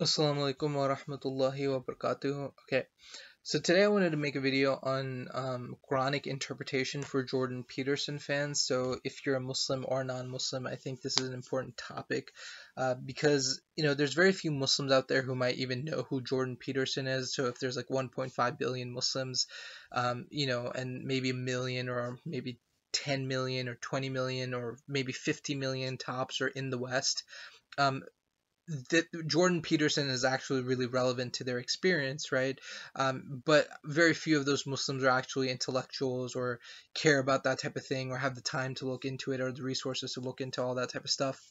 Assalamu alaikum wa rahmatullahi wa barakatuh. Okay, so today I wanted to make a video on Qur'an-ic interpretation for Jordan Peterson fans. So if you're a Muslim or non-Muslim, I think this is an important topic because there's very few Muslims out there who might even know who Jordan Peterson is. So if there's like 1.5 billion Muslims, and maybe a million or maybe 10 million or 20 million or maybe 50 million tops are in the West. That Jordan Peterson is actually really relevant to their experience, right? But very few of those Muslims are actually intellectuals or care about that type of thing or have the time to look into it or the resources to look into all that type of stuff.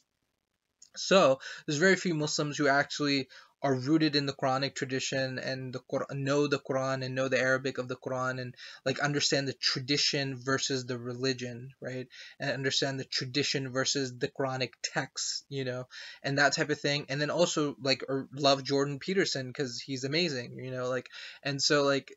So there's very few Muslims who actually are rooted in the Quranic tradition and know the Quran and know the Arabic of the Quran and like understand the tradition versus the religion, right? And understand the tradition versus the Quranic texts, and that type of thing. And then also like or love Jordan Peterson because he's amazing, and so like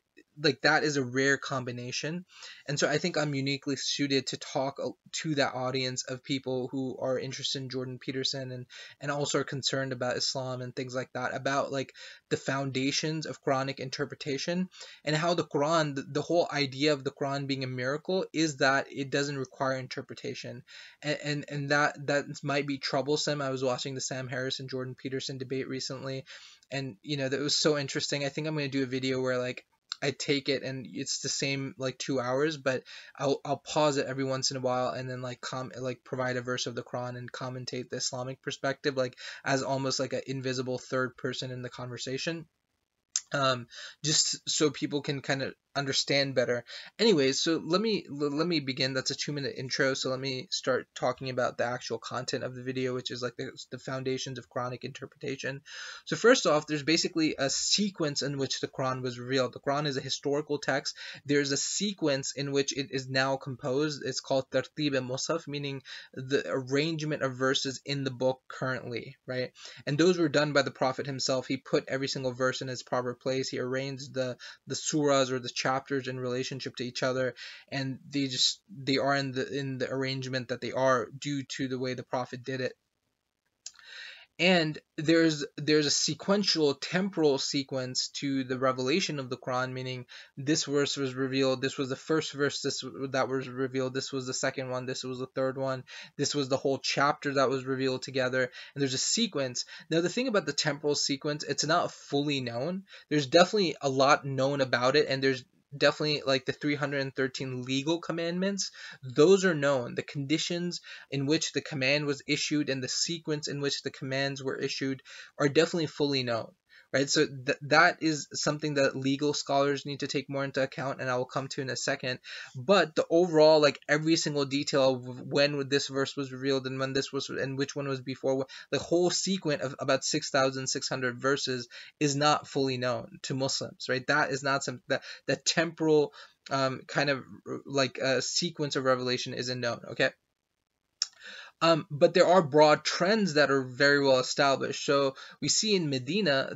that is a rare combination. And so I think I'm uniquely suited to talk to that audience of people who are interested in Jordan Peterson and also are concerned about Islam and things like that, about like the foundations of Quranic interpretation and how the Quran, the whole idea of the Quran being a miracle is that it doesn't require interpretation. And that might be troublesome. I was watching the Sam Harris and Jordan Peterson debate recently, and that was so interesting. I think I'm going to do a video where like I take it and it's the same like 2 hours, but I'll pause it every once in a while and then like provide a verse of the Quran and commentate the Islamic perspective like as almost like an invisible third person in the conversation. Just so people can kind of understand better. Anyways, so let me begin. That's a 2-minute intro, so let me start talking about the actual content of the video, which is like the foundations of Quranic interpretation. So first off, there's basically a sequence in which the Quran was revealed. The Quran is a historical text. There's a sequence in which it is now composed. It's called tartib al-mushaf, meaning the arrangement of verses in the book currently, right? And those were done by the Prophet himself. He put every single verse in its proper place. He arranged the surahs or the chapters in relationship to each other, and they are in the arrangement that they are due to the way the Prophet did it. And there's a sequential temporal sequence to the revelation of the Quran, meaning this verse was revealed, this was the first verse that was revealed, this was the second one, this was the third one, this was the whole chapter that was revealed together, and there's a sequence. Now the thing about the temporal sequence, it's not fully known. There's definitely a lot known about it, and there's definitely like the 313 legal commandments, those are known. The conditions in which the command was issued and the sequence in which the commands were issued are definitely fully known, right? So that is something that legal scholars need to take more into account, and I will come to in a second. But the overall, like every single detail of when this verse was revealed and when this was and which one was before, the whole sequence of about 6,600 verses is not fully known to Muslims, right? That is not something that temporal kind of like sequence of revelation isn't known, okay? But there are broad trends that are very well established. So we see in Medina,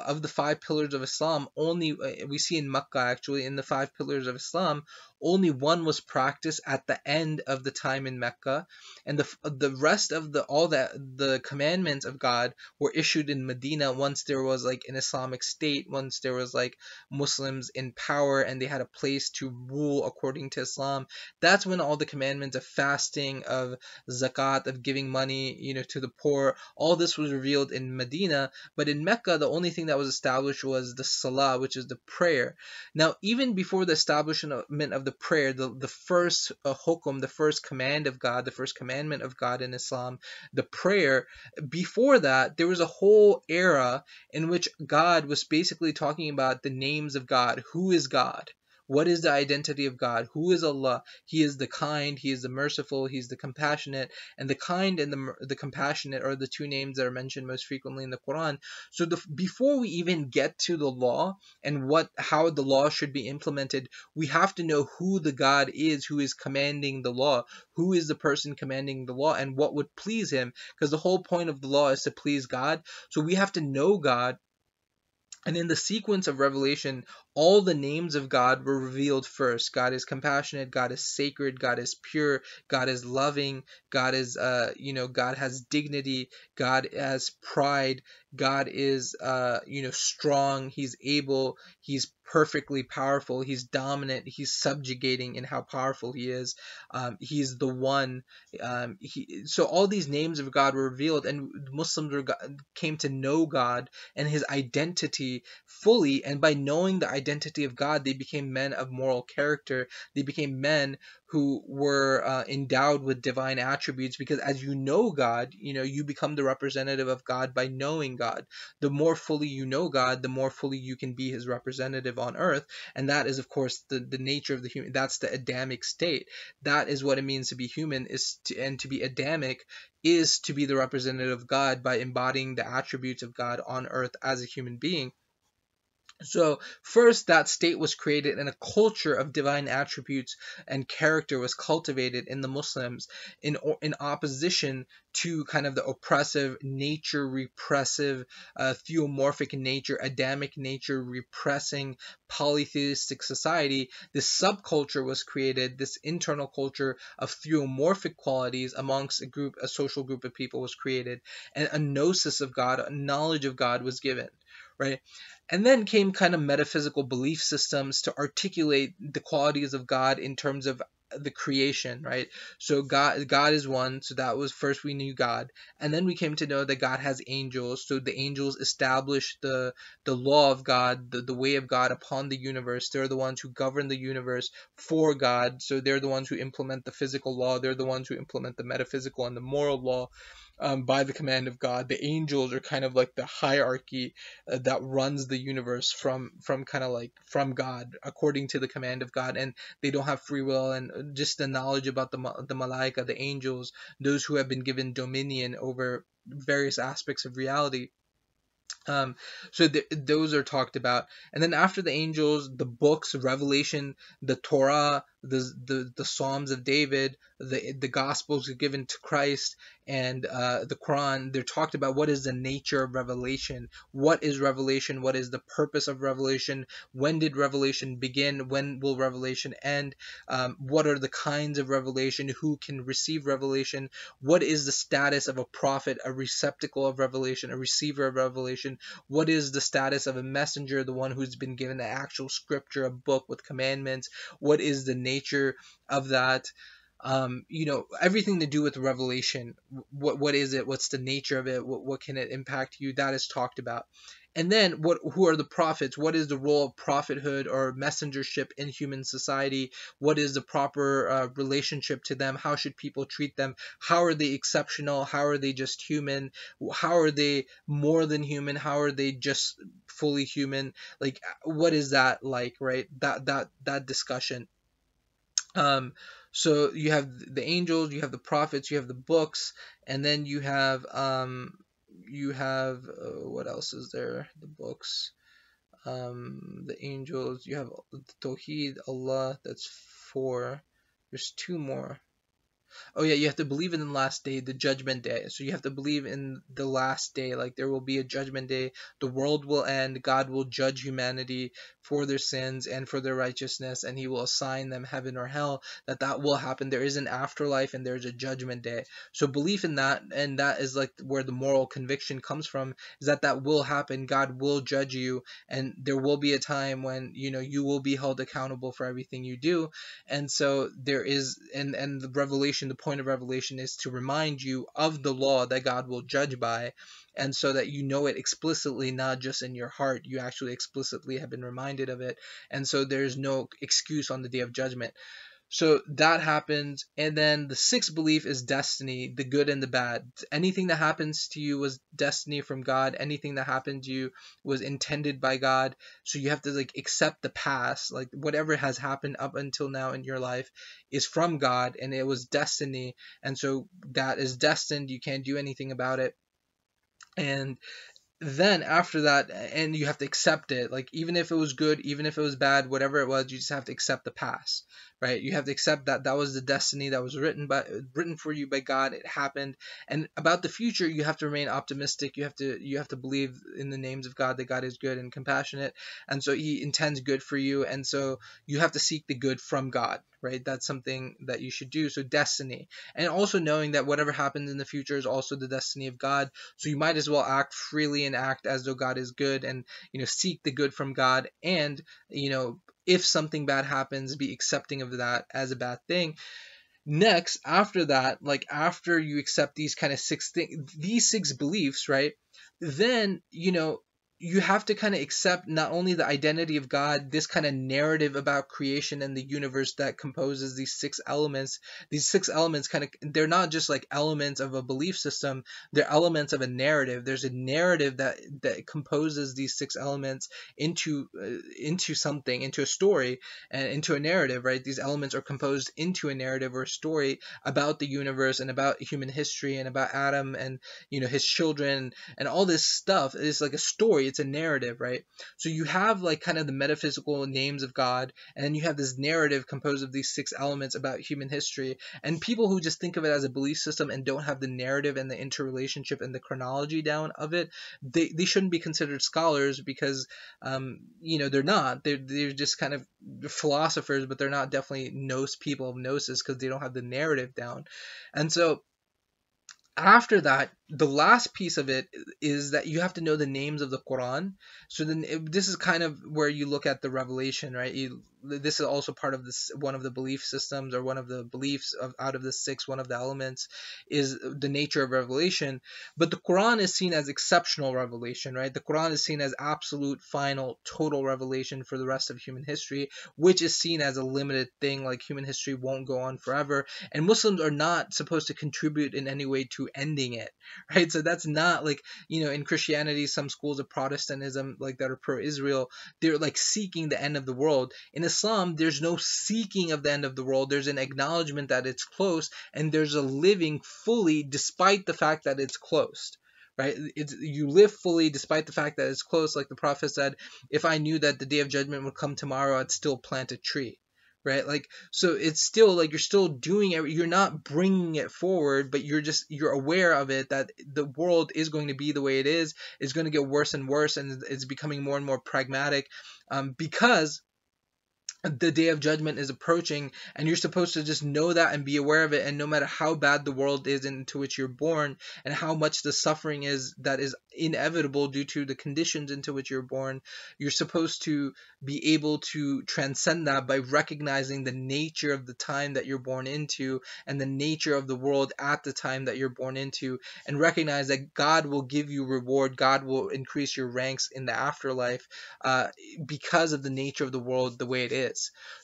of the 5 pillars of Islam, we see in Mecca actually, in the 5 pillars of Islam, only one was practiced at the end of the time in Mecca, and the rest of the commandments of God were issued in Medina once there was like an Islamic state, once there was like Muslims in power and they had a place to rule according to Islam. That's when all the commandments of fasting, of zakat, of giving money, to the poor, all this was revealed in Medina. But in Mecca, the only thing that was established was the salah, which is the prayer. Now, even before the establishment of the prayer, the first hukum, the first command of God, the first commandment of God in Islam, the prayer, before that, there was a whole era in which God was basically talking about the names of God. Who is God? What is the identity of God? Who is Allah? He is the kind, He is the merciful, He is the compassionate, and the kind and the compassionate are the 2 names that are mentioned most frequently in the Quran. So before we even get to the law and how the law should be implemented, we have to know who the God is who is commanding the law, who is the person commanding the law, and what would please Him, because the whole point of the law is to please God. So we have to know God. And in the sequence of revelation, all the names of God were revealed first. God is compassionate, God is sacred, God is pure, God is loving, God is God has dignity, God has pride, God is strong, he's able, he's perfectly powerful, he's dominant, he's subjugating in how powerful he is. He's the one. So all these names of God were revealed, and Muslims came to know God and his identity fully. And by knowing the identity of God, they became men of moral character. They became men who were endowed with divine attributes, because as you know God, you become the representative of God by knowing God. The more fully you know God, the more fully you can be his representative on earth. And that is, of course, the nature of the human. That's the Adamic state. That is what it means to be human, and to be Adamic is to be the representative of God by embodying the attributes of God on earth as a human being. So first, that state was created, and a culture of divine attributes and character was cultivated in the Muslims in opposition to kind of the oppressive nature, repressive, theomorphic nature, Adamic nature, repressing polytheistic society. This subculture was created, this internal culture of theomorphic qualities amongst a social group of people was created, and a gnosis of God, a knowledge of God was given, right? And then came kind of metaphysical belief systems to articulate the qualities of God in terms of the creation, right? So God is one. So that was first, we knew God, and then we came to know that God has angels. So the angels established the law of God, the way of God upon the universe. They're the ones who govern the universe for God. So they're the ones who implement the physical law. They're the ones who implement the metaphysical and the moral law. By the command of God. The angels are kind of like the hierarchy that runs the universe from kind of like from God, according to the command of God, and they don't have free will. And just the knowledge about the malaika, the angels, those who have been given dominion over various aspects of reality. So those are talked about, and then after the angels, the books, Revelation, the Torah, the Psalms of David, the Gospels given to Christ, and the Quran. They're talked about what is the nature of revelation, what is revelation, what is the purpose of revelation, when did revelation begin, when will revelation end, what are the kinds of revelation, who can receive revelation, what is the status of a prophet, a receptacle of revelation, a receiver of revelation, what is the status of a messenger, the one who's been given the actual scripture, a book with commandments, what is the nature of that, everything to do with revelation. What is it, what's the nature of it, what can it impact you, that is talked about. And then who are the prophets, what is the role of prophethood or messengership in human society, what is the proper relationship to them, how should people treat them, how are they exceptional, how are they just human, how are they more than human, how are they just fully human, like what is that like, right? That discussion. So you have the angels, you have the prophets, you have the books, and then you have what else is there? The books, the angels, you have the Tawheed, Allah, that's 4. There's 2 more. Oh yeah, you have to believe in the last day, the judgment day. So you have to believe in the last day, like there will be a judgment day, the world will end, God will judge humanity for their sins and for their righteousness, and he will assign them heaven or hell, that will happen. There is an afterlife and there's a judgment day. So belief in that, and that is like where the moral conviction comes from, is that will happen. God will judge you, and there will be a time when you will be held accountable for everything you do. And so there is, and the revelation, the point of revelation is to remind you of the law that God will judge by, and so that you know it explicitly, not just in your heart, you actually explicitly have been reminded of it, and so there's no excuse on the day of judgment. So that happens. And then the 6th belief is destiny, the good and the bad. Anything that happens to you was destiny from God. Anything that happened to you was intended by God. So you have to like accept the past, like whatever has happened up until now in your life is from God, and it was destiny, and so that is destined. You can't do anything about it. And then after that, and you have to accept it, like even if it was good, even if it was bad, whatever it was, you just have to accept the past, right? You have to accept that that was the destiny that was written for you by God. It happened. And about the future, you have to remain optimistic. You have to believe in the names of God, that God is good and compassionate, and so he intends good for you, and so you have to seek the good from God, right? That's something that you should do. So destiny, and also knowing that whatever happens in the future is also the destiny of God. So you might as well act freely and act as though God is good, and seek the good from God, and if something bad happens, be accepting of that as a bad thing. Next, after that, like after you accept these kind of these six beliefs, right? Then you have to kind of accept not only the identity of God, this kind of narrative about creation and the universe that composes these six elements. These six elements they're not just like elements of a belief system, they're elements of a narrative. There's a narrative that composes these six elements into something, into a story, and into a narrative, right? These elements are composed into a narrative or a story about the universe and about human history and about Adam and his children, and all this stuff is like a story. It's a narrative, right? So you have like kind of the metaphysical names of God, and then you have this narrative composed of these six elements about human history. And people who just think of it as a belief system and don't have the narrative and the interrelationship and the chronology down of it, they shouldn't be considered scholars, because they're not. They're just kind of philosophers, but they're not definitely people of gnosis, because they don't have the narrative down. And so after that, the last piece of it is that you have to know the names of the Quran. So then this is kind of where you look at the revelation, right? This is also part of this, one of the belief systems, or one of the beliefs out of the six. One of the elements is the nature of revelation. But the Quran is seen as exceptional revelation, right? The Quran is seen as absolute, final, total revelation for the rest of human history, which is seen as a limited thing. Like human history won't go on forever, and Muslims are not supposed to contribute in any way to ending it, right? So that's not like, in Christianity, some schools of Protestantism like that are pro-Israel, they're like seeking the end of the world. In Islam, there's no seeking of the end of the world. There's an acknowledgement that it's close, and there's a living fully despite the fact that it's closed, right? You live fully despite the fact that it's close. Like the Prophet said, if I knew that the day of judgment would come tomorrow, I'd still plant a tree, right? Like, so it's still like you're still doing it, you're not bringing it forward, but you're aware of it, that the world is going to be the way it is. It's going to get worse and worse, and it's becoming more and more pragmatic, because the day of judgment is approaching, and you're supposed to just know that and be aware of it. And no matter how bad the world is into which you're born, and how much the suffering is that is inevitable due to the conditions into which you're born, you're supposed to be able to transcend that by recognizing the nature of the time that you're born into, and the nature of the world at the time that you're born into, and recognize that God will give you reward, God will increase your ranks in the afterlife, because of the nature of the world the way it is.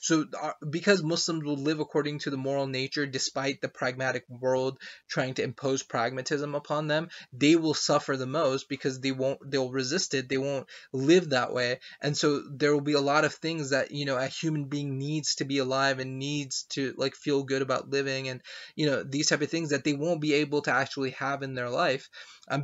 So because Muslims will live according to the moral nature despite the pragmatic world trying to impose pragmatism upon them, they will suffer the most, because they'll resist it, they won't live that way. And so there will be a lot of things that a human being needs to be alive and needs to like feel good about living, and these type of things that they won't be able to actually have in their life,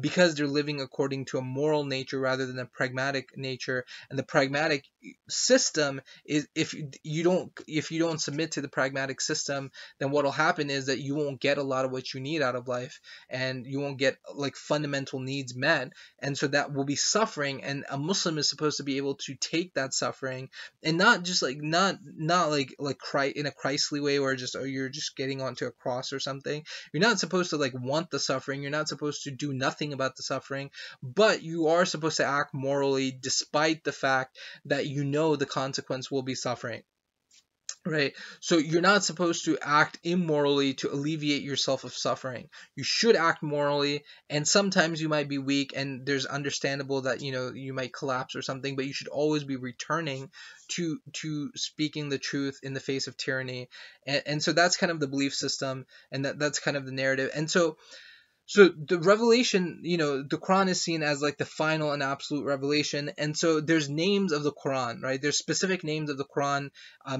because they're living according to a moral nature rather than a pragmatic nature. And the pragmatic system is, if you don't submit to the pragmatic system, then what will happen is that you won't get a lot of what you need out of life, and you won't get like fundamental needs met, and so that will be suffering. And a Muslim is supposed to be able to take that suffering, and not just like not like in a Christly way, where you're just getting onto a cross or something. You're not supposed to like want the suffering, you're not supposed to do nothing about the suffering, but you are supposed to act morally despite the fact that the consequence will be suffering, right? So you're not supposed to act immorally to alleviate yourself of suffering. You should act morally, and sometimes you might be weak, and there's understandable that you might collapse or something, but you should always be returning to speaking the truth in the face of tyranny. And so that's kind of the belief system, and that's kind of the narrative. And so So the revelation, the Quran is seen as like the final and absolute revelation, and so there's names of the Quran, right? There's specific names of the Quran.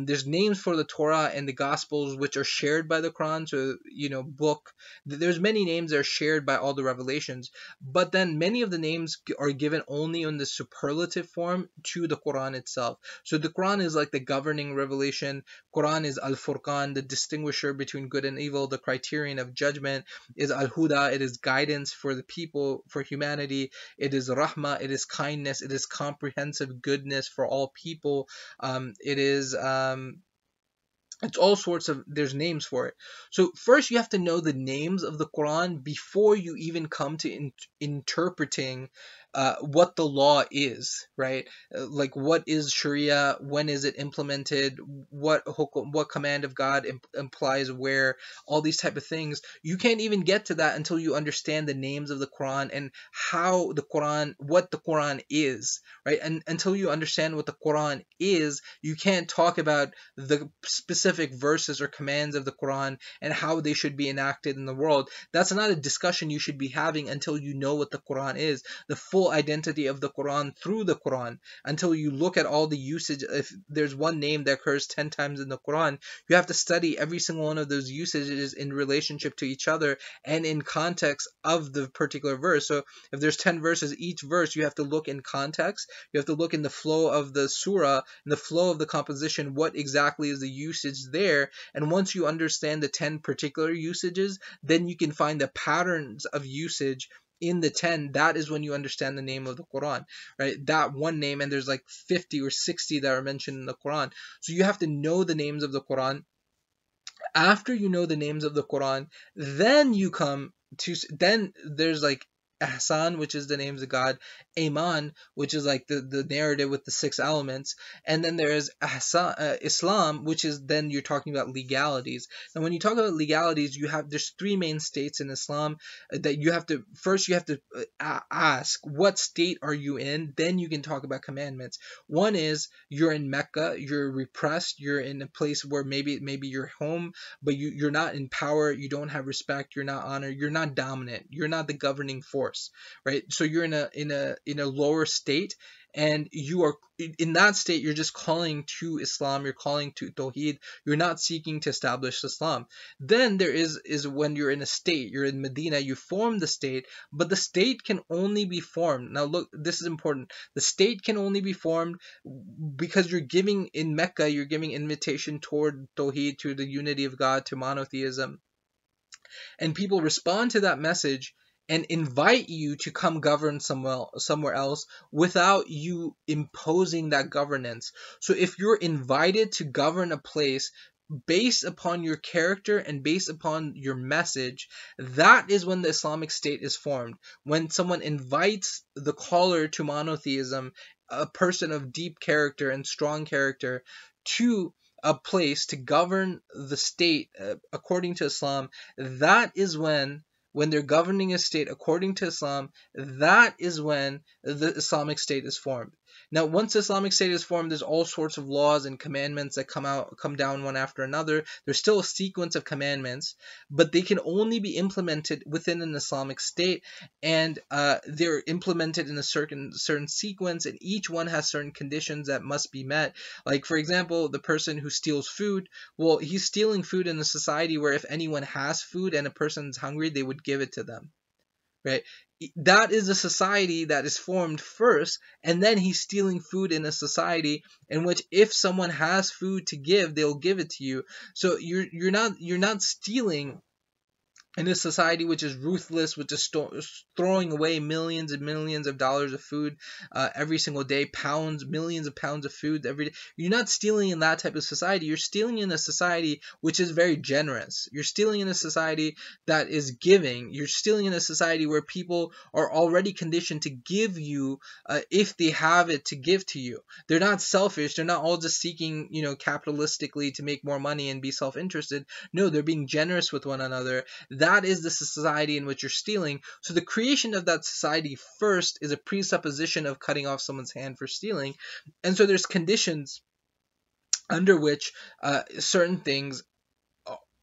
There's names for the Torah and the Gospels which are shared by the Quran. So book. There's many names that are shared by all the revelations, but then many of the names are given only in the superlative form to the Quran itself. So the Quran is like the governing revelation. Quran is Al-Furqan, the distinguisher between good and evil, the criterion of judgment. Is Al-Huda, it is guidance for the people, for humanity. It is Rahmah, it is kindness, it is comprehensive goodness for all people. It's all sorts of, there's names for it. So first you have to know the names of the Quran before you even come to interpreting what the law is, right? Like what is Sharia, when is it implemented, what command of God implies where, all these type of things. You can't even get to that until you understand the names of the Quran and what the Quran is, right? And until you understand what the Quran is, you can't talk about the specific verses or commands of the Quran and how they should be enacted in the world. That's not a discussion you should be having until you know what the Quran is, the full identity of the Quran through the Quran. Until you look at all the usage, if there's one name that occurs 10 times in the Quran, you have to study every single one of those usages in relationship to each other and in context of the particular verse. So if there's 10 verses, each verse you have to look in context, you have to look in the flow of the surah, in the flow of the composition, what exactly is the usage there. And once you understand the 10 particular usages, then you can find the patterns of usage in the 10. That is when you understand the name of the Quran, right? That one name, and there's like 50 or 60 that are mentioned in the Quran. So you have to know the names of the Quran. After you know the names of the Quran, then you come to, then there's like Ahsan, which is the names of God, Iman, which is like the narrative with the 6 elements, and then there is Islam, which is then you're talking about legalities. And when you talk about legalities, there's 3 main states in Islam that you have to ask, what state are you in? Then you can talk about commandments. One is you're in Mecca, you're repressed, you're in a place where maybe you're home, but you're not in power, you don't have respect, you're not honored, you're not dominant, you're not the governing force. Right, so you're in a lower state, and you are in that state. You're just calling to Islam. You're calling to Tawheed. You're not seeking to establish Islam. Then there is when you're in a state. You're in Medina. You form the state, but the state can only be formed. Now look, this is important. The state can only be formed because you're giving in Mecca. You're giving invitation toward Tawheed, to the unity of God, to monotheism, and people respond to that message and invite you to come govern somewhere else without you imposing that governance. So if you're invited to govern a place based upon your character and based upon your message, that is when the Islamic State is formed. When someone invites the caller to monotheism, a person of deep character and strong character, to a place to govern the state according to Islam, that is when they're governing a state according to Islam, that is when the Islamic State is formed. Now, once the Islamic State is formed, there's all sorts of laws and commandments that come down one after another. There's still a sequence of commandments, but they can only be implemented within an Islamic State, and they're implemented in a certain sequence, and each one has certain conditions that must be met. Like, for example, the person who steals food, well, he's stealing food in a society where if anyone has food and a person's hungry, they would give it to them, right? That is a society that is formed first, and then he's stealing food in a society in which if someone has food to give, they'll give it to you. So you're not stealing in a society which is ruthless, which is throwing away millions and millions of dollars of food every single day, millions of pounds of food every day. You're not stealing in that type of society. You're stealing in a society which is very generous. You're stealing in a society that is giving. You're stealing in a society where people are already conditioned to give you if they have it to give to you. They're not selfish. They're not all just seeking, capitalistically to make more money and be self-interested. No, they're being generous with one another. That is the society in which you're stealing. So the creation of that society first is a presupposition of cutting off someone's hand for stealing. And so there's conditions under which certain things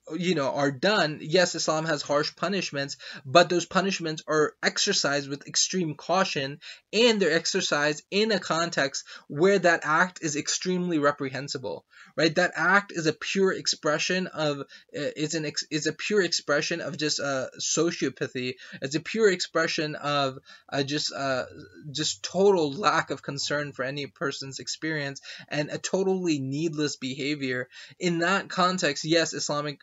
are done, yes, Islam has harsh punishments, but those punishments are exercised with extreme caution, and they're exercised in a context where that act is extremely reprehensible, right? That act is a pure expression of is a pure expression of just sociopathy. It's a pure expression of just total lack of concern for any person's experience, and a totally needless behavior. In that context, yes, Islamic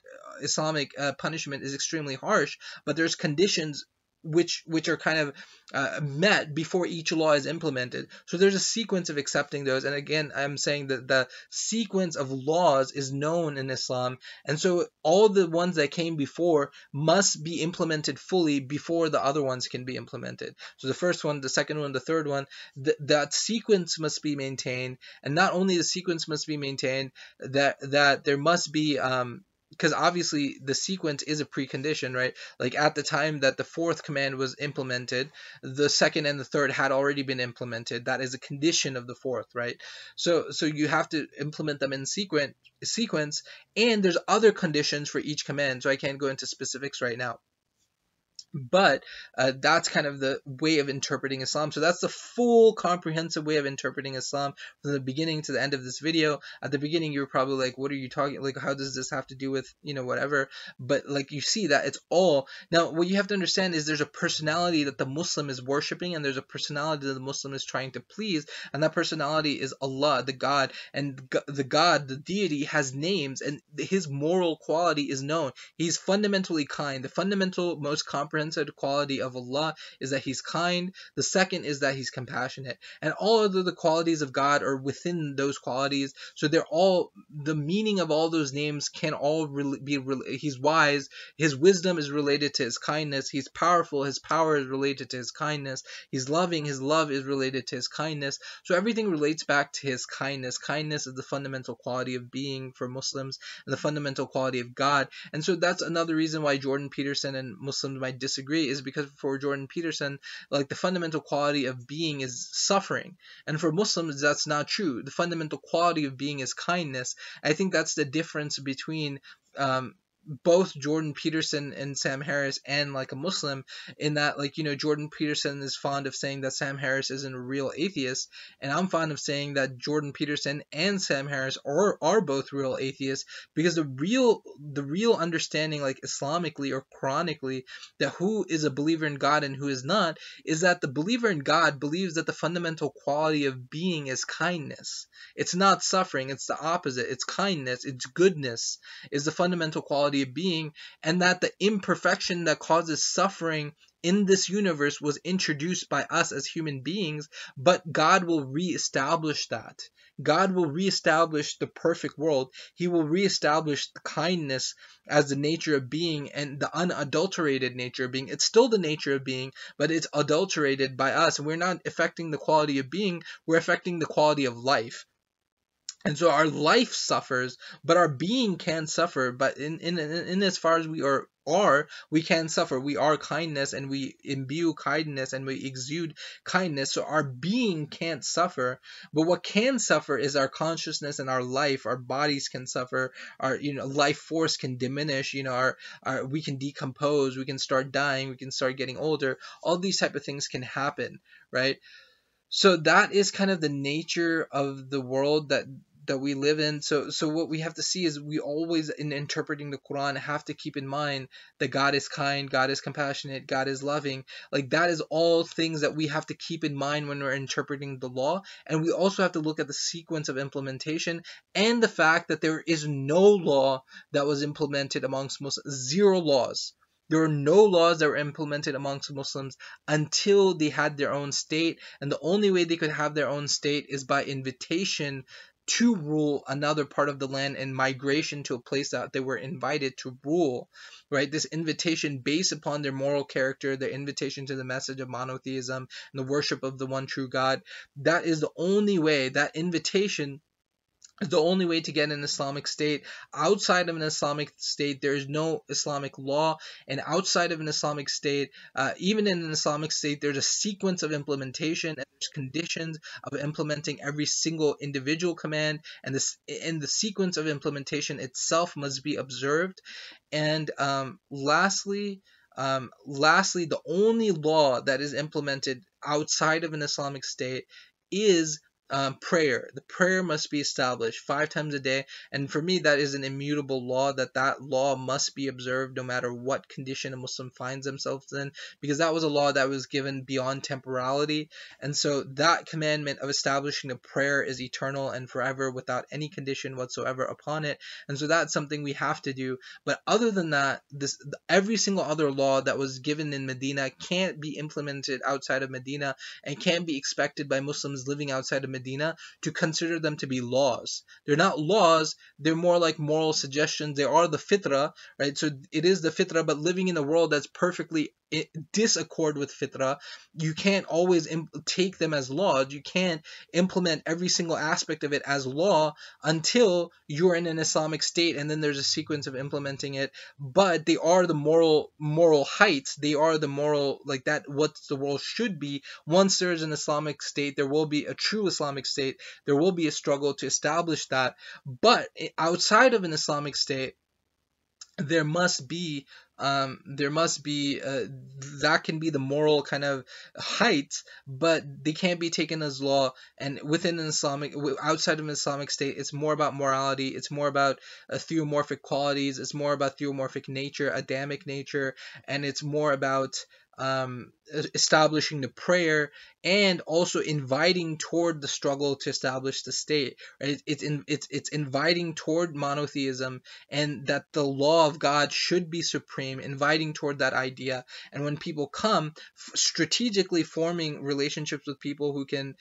punishment is extremely harsh, but there's conditions which are kind of met before each law is implemented. So there's a sequence of accepting those, and again, I'm saying that the sequence of laws is known in Islam, and so all the ones that came before must be implemented fully before the other ones can be implemented. So the first one, the second one, the third one, that sequence must be maintained, and not only the sequence must be maintained, that there must be because obviously the sequence is a precondition, right? Like at the time that the fourth command was implemented, the second and the third had already been implemented. That is a condition of the fourth, right? So you have to implement them in sequence, and there's other conditions for each command. So I can't go into specifics right now. But that's kind of the way of interpreting Islam. So that's the full comprehensive way of interpreting Islam from the beginning to the end of this video. At the beginning, you were probably like, what are you talking, like, how does this have to do with, whatever? But like, you see that it's all. Now, what you have to understand is there's a personality that the Muslim is worshiping, and there's a personality that the Muslim is trying to please, and that personality is Allah, the God. And the God, the deity, has names, and his moral quality is known. He's fundamentally kind. The fundamental, most comprehensive quality of Allah is that he's kind. The second is that he's compassionate, and all of the qualities of God are within those qualities. So they're all, the meaning of all those names can all be he's wise, his wisdom is related to his kindness. He's powerful, his power is related to his kindness. He's loving, his love is related to his kindness. So everything relates back to his kindness. Kindness is the fundamental quality of being for Muslims, and the fundamental quality of God. And so that's another reason why Jordan Peterson and Muslims might disagree, is because for Jordan Peterson, like, the fundamental quality of being is suffering, and for Muslims that's not true. The fundamental quality of being is kindness. I think that's the difference between both Jordan Peterson and Sam Harris and like a Muslim, in that, like, Jordan Peterson is fond of saying that Sam Harris isn't a real atheist, and I'm fond of saying that Jordan Peterson and Sam Harris are both real atheists, because the real understanding, like Islamically or Qur'anically, that who is a believer in God and who is not, is that the believer in God believes that the fundamental quality of being is kindness. It's not suffering, it's the opposite. It's kindness, it's goodness is the fundamental quality of being, and that the imperfection that causes suffering in this universe was introduced by us as human beings, but God will reestablish that. God will reestablish the perfect world. He will reestablish the kindness as the nature of being, and the unadulterated nature of being. It's still the nature of being, but it's adulterated by us. We're not affecting the quality of being, we're affecting the quality of life. And so our life suffers, but our being can suffer. But in as far as we are, we can suffer. We are kindness, and we imbue kindness, and we exude kindness. So our being can't suffer. But what can suffer is our consciousness and our life. Our bodies can suffer. Our life force can diminish. Our we can decompose. We can start dying. We can start getting older. All these type of things can happen, right? So that is kind of the nature of the world that we live in. So what we have to see is, we always, in interpreting the Quran, have to keep in mind that God is kind, God is compassionate, God is loving. Like, that is all things that we have to keep in mind when we're interpreting the law. And we also have to look at the sequence of implementation, and the fact that there is no law that was implemented amongst Muslims. 0 laws. There were no laws that were implemented amongst Muslims until they had their own state, and the only way they could have their own state is by invitation to rule another part of the land, and migration to a place that they were invited to rule, right? This invitation based upon their moral character, their invitation to the message of monotheism and the worship of the one true God. That is the only way. That invitation the only way to get an Islamic state. Outside of an Islamic state, there is no Islamic law, and outside of an Islamic state, even in an Islamic state, there's a sequence of implementation, and there's conditions of implementing every single individual command, and the sequence of implementation itself must be observed. And lastly, the only law that is implemented outside of an Islamic state is prayer. The prayer must be established 5 times a day, and for me that is an immutable law, that law must be observed no matter what condition a Muslim finds themselves in, because that was a law that was given beyond temporality. And so that commandment of establishing a prayer is eternal and forever without any condition whatsoever upon it, and so that's something we have to do. But other than that, every single other law that was given in Medina can't be implemented outside of Medina, and can't be expected by Muslims living outside of Medina to consider them to be laws. They're not laws, they're more like moral suggestions. They are the fitrah, right? So it is the fitrah, but living in a world that's perfectly disaccord with fitrah, you can't always take them as laws. You can't implement every single aspect of it as law until you're in an Islamic state, and then there's a sequence of implementing it. But they are the moral heights. They are the moral, like that, what the world should be. Once there's an Islamic state, there will be a true Islamic state. There will be a struggle to establish that. But outside of an Islamic state, there must be that can be the moral kind of heights, but they can't be taken as law. And within an outside of an Islamic state, it's more about morality, it's more about theomorphic qualities, it's more about theomorphic nature, Adamic nature, and it's more about establishing the prayer, and also inviting toward the struggle to establish the state, right? It's inviting toward monotheism, and that the law of God should be supreme, inviting toward that idea. And when people come, strategically forming relationships with people who can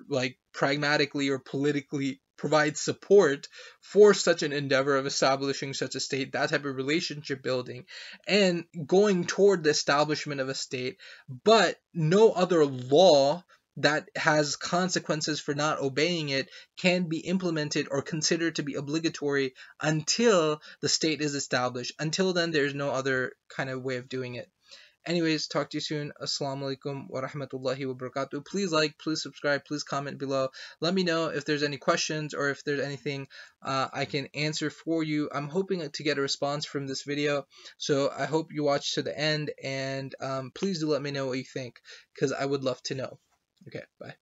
like pragmatically or politically provide support for such an endeavor of establishing such a state, that type of relationship building, and going toward the establishment of a state. But no other law that has consequences for not obeying it can be implemented or considered to be obligatory until the state is established. Until then, there's no other kind of way of doing it. Anyways, talk to you soon. Assalamu alaikum wa rahmatullahi wa barakatuh. Please like, please subscribe, please comment below. Let me know if there's any questions or if there's anything I can answer for you. I'm hoping to get a response from this video, so I hope you watch to the end, and please do let me know what you think, because I would love to know. Okay, bye.